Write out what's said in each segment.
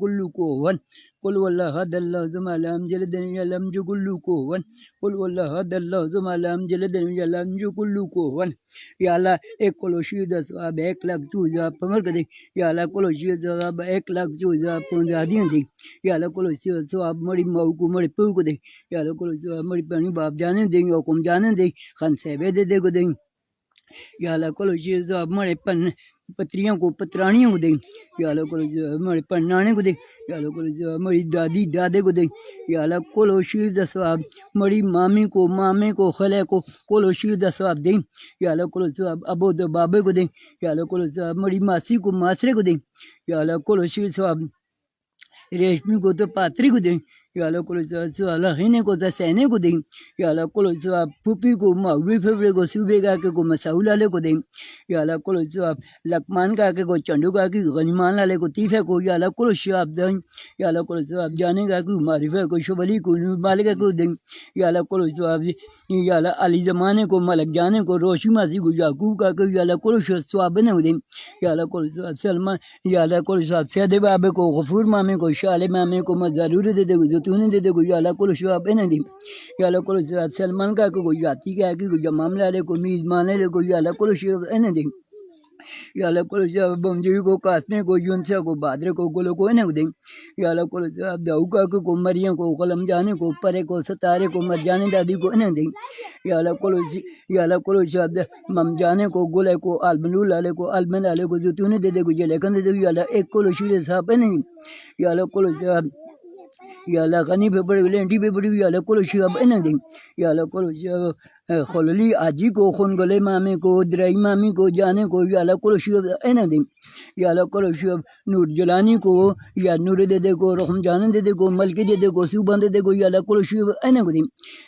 كل كوهن قل والله هذا الله ثم لم جلد لم كل كوهن قل والله هذا الله ثم لم جلد لم كل كوهن یا اللہ ایک کلو شید ثواب 1,02,000 پمر کر دے یا اللہ کلو شید ثواب 1,02,000 دے یا اللہ کلو شید ثواب مڑی مو کو مڑی پو کو دے یا اللہ کلو ثواب مڑی پانی باپ جانے دے یا قوم جانے دے خان صاحب دے کو دے یا اللہ کلو شید ثواب مڑی پن پتریوں کو پترانیوں کو دے یا اللہ کلو مڑی پنانے کو دے یا اللہ کلو مڑی دادی دادے کو دے یا اللہ کلو شید ثواب مڑی مامی کو مامے کو خلے کو کلو شید ثواب دے یا اللہ کلو ثواب ابو دو بابے کو دے یا اللہ کلو ثواب مڑی ماسی کو ماسرے کو دے یا اللہ کلو شید ثواب ریشمی کو تو پاتری کو دے یا اللہ کلو ثواب لہینے کو تو سینے کو دے یا اللہ کلو ثواب پھوپھی کو ماوی پھوڑے کو صوبے کا کے کو مساول والے کو دے یا اللہ کلو ثواب لکمان کا کے کو چنڈو کا کے غنیمان والے کو تیفے کو یا اللہ کلو ثواب دے یا اللہ کلو ثواب جانے کا کو معرفہ کو شبلی کو مالک کو دے یا اللہ کلو ثواب یا اللہ علی زمانے کو ملک جانے کو روشی ماسی کو یعقوب کا کے یا اللہ کلو ثواب نے دے یا اللہ کلو ثواب سلمان یا اللہ کلو ثواب سید بابے کو غفور مامے کو شال مامے کو ضرور دے دے تو نے دے دے کو یا اللہ کلو ثواب نے دے یا اللہ کلو ثواب سلمان کا کو جاتی کا کہ کو معاملہ لے کو میزبان لے کو یا اللہ کلو ثواب نے دے یا اللہ کلو ثواب بمجوی کو کاسنے کو یونسا کو بادرے کو گلو کو نے دے یا اللہ کلو ثواب داؤ کا کو مریم کو قلم جانے کو پرے کو ستارے کو مر جانے دادی کو نے دے یا اللہ کلو ثواب مم جانے کو گلے کو البنول والے کو البن والے کو تو نے دے دے کو جلے کن دے دے یا اللہ ایک کلو شیر صاحب نے یا اللہ کلو ثواب یا اللہ غنی پہ بڑی لینٹی پہ بڑی یا اللہ کلو ثواب نے دے یا اللہ کلو ثواب خللی آجی کو خون گلے مامے کو درائی مامی کو جانے کو یا اللہ کلو ثواب نے دے یا اللہ کلو ثواب نور جلانی کو یا نور دے دے کو رحم جانے دے دے کو ملکی دے دے کو سوبان دے دے کو یا اللہ کلو ثواب نے دے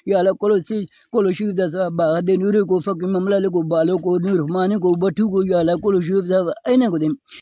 یا اللہ کلو ثواب باغ نور کو فقی مملہ کو بالو کو نور رحمانے کو بٹھو کو یا اللہ کلو ثواب نے دے